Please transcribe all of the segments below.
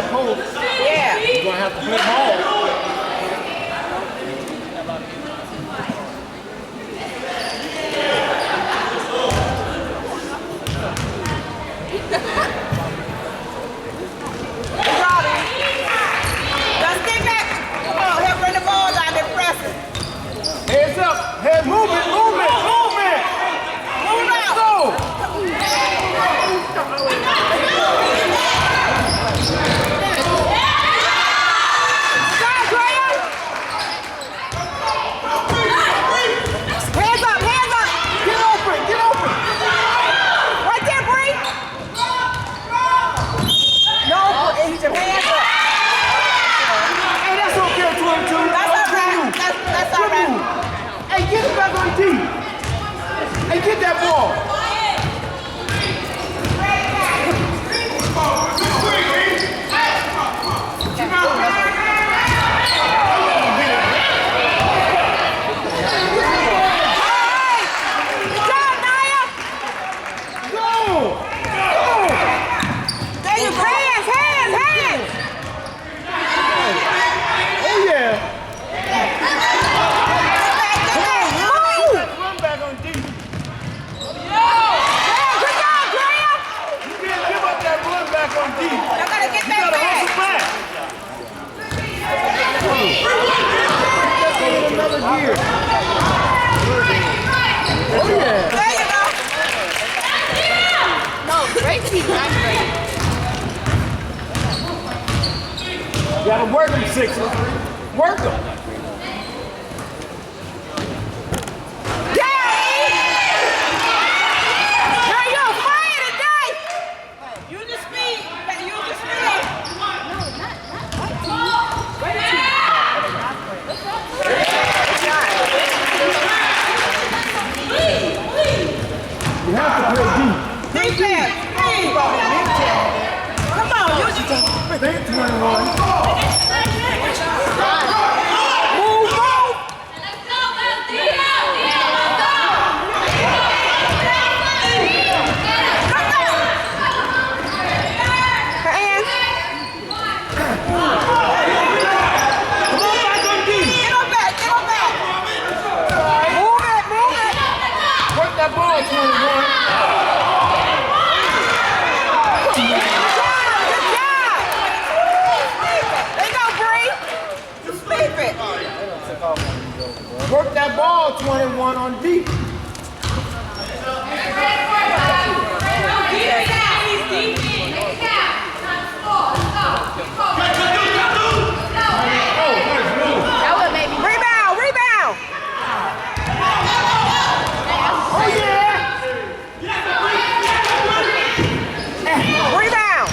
that post. Yeah. You're going to have to play ball. Heads up, head movement, movement, movement! Let's go! Hands up, hands up! Get open, get open! Right there, Bree! No, hands up! Hey, that's okay, 22. That's all right. That's all right. Hey, get it back on D. Hey, get that ball. You gotta work them, Sixers. Work them. You have to play deep. Defense! Come on, use your team. They 21. Move, move! Hands. Come on back on D. Get on back, get on back. Move it, move it. Work that ball, 21. Work that ball, 21 on D. Rebound, rebound. Oh, yeah. Rebound.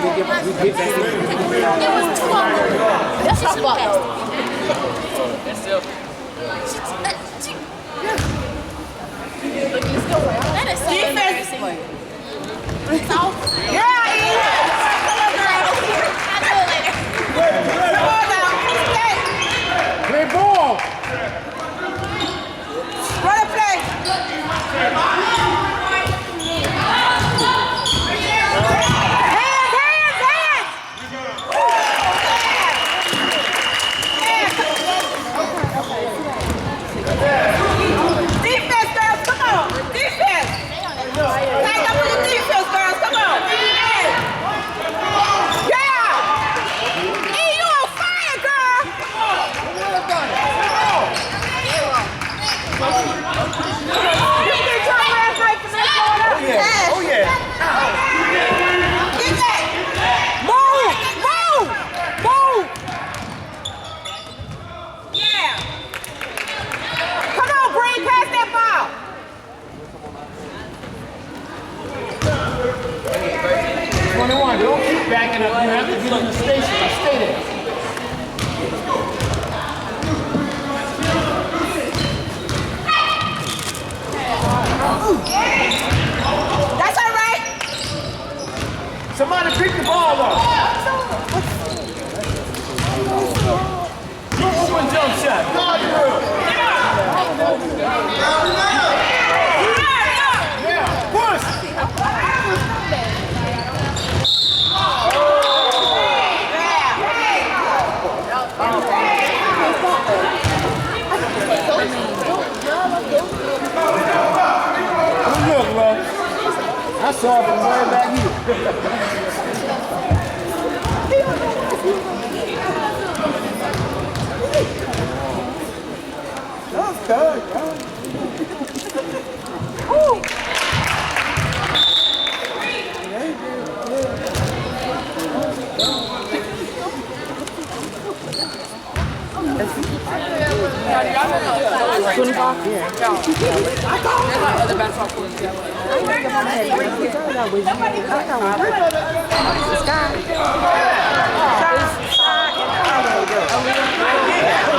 It was 2 That's her fault. That is so embarrassing. It's all. Yeah, Play ball. run a play. Hands, hands, hands. Stay there. That's all right. Somebody pick the ball up. No open jump shot. God, yeah, push. Look, bro. I saw it from way back here. That was good, bro.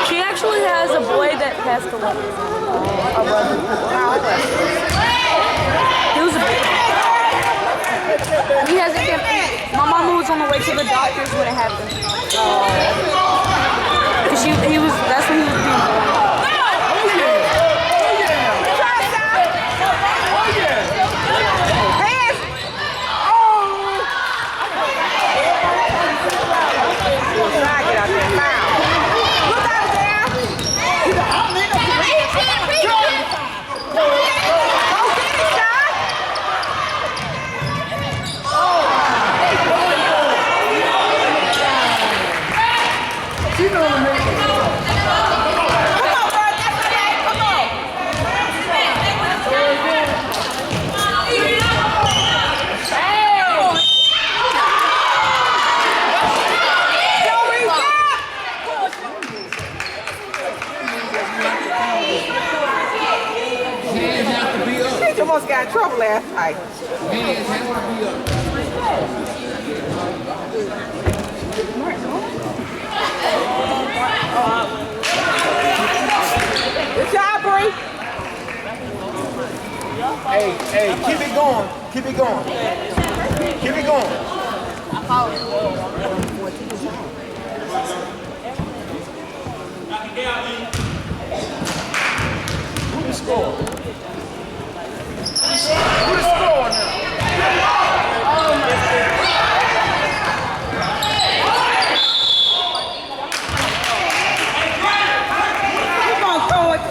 She actually has a boy that passed away. He was a baby. He hasn't been. My mama was on the way to the doctors when it happened. Cause he was. That's when he was being born. Almost got in trouble last night. Good job, Bree. Hey, keep it going. Keep it going. Keep it going. Who the score? Who the score now? Keep on throwing.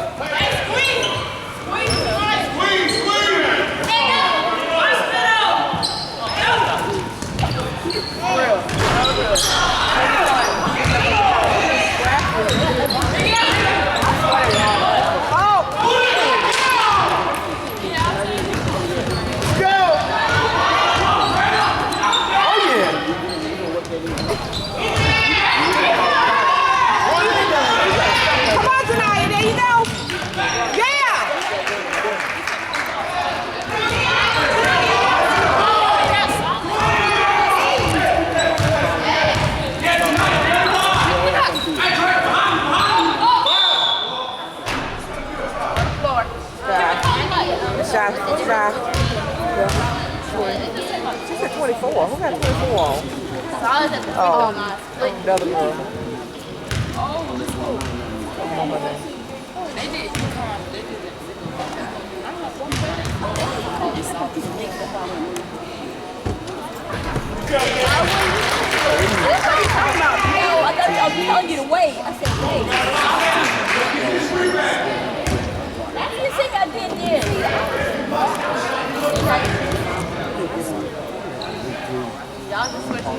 She said 24. Who got 24 on? Oh, another girl. They did. I thought I was telling you to wait. I said wait. That's the thing I did there. Y'all just switching.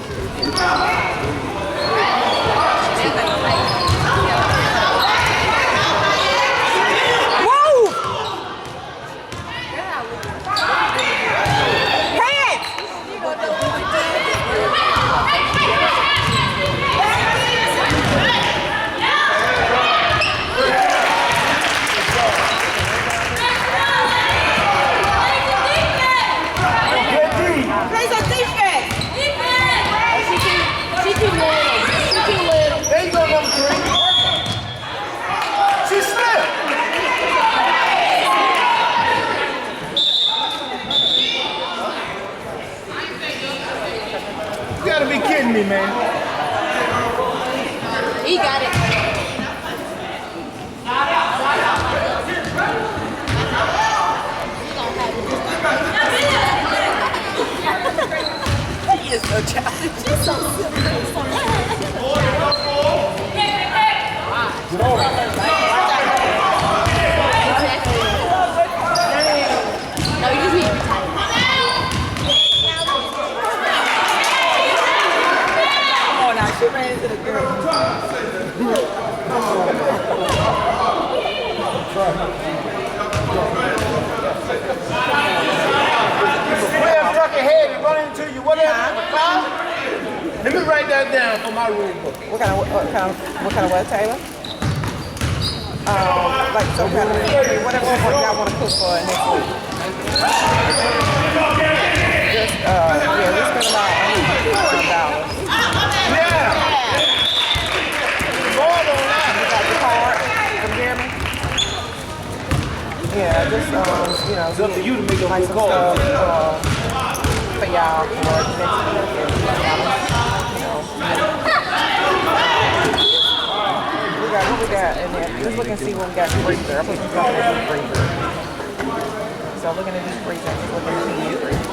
He got it. He is so childish. She's so silly. No, you just need to be tight. Come on now, she ran into the girl. Where stuck ahead and run into you. Whatever. Foul? Let me write that down for my rule book. What kind of what, Taylor? Like some kind of whatever y'all want to cook for next week. Just yeah, we spent about $150. Yeah. More on that. You got your card from Jeremy? Yeah, just you know, It's up to you to make like those some calls. stuff for y'all for next week. You know. We got what we got in there. Just look and see what we got in the freezer. I put some stuff in the deep freezer. So looking at these freezer, just looking at the deep freezer.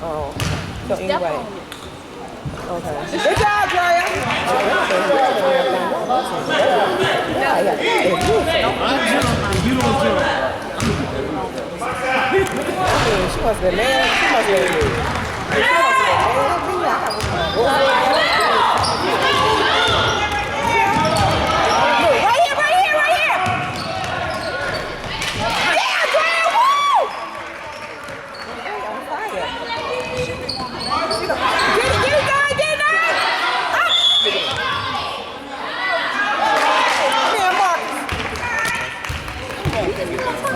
Oh, so anyway. Okay. Good job, Drea. You don't do it. She must have been mad. She must have been mad.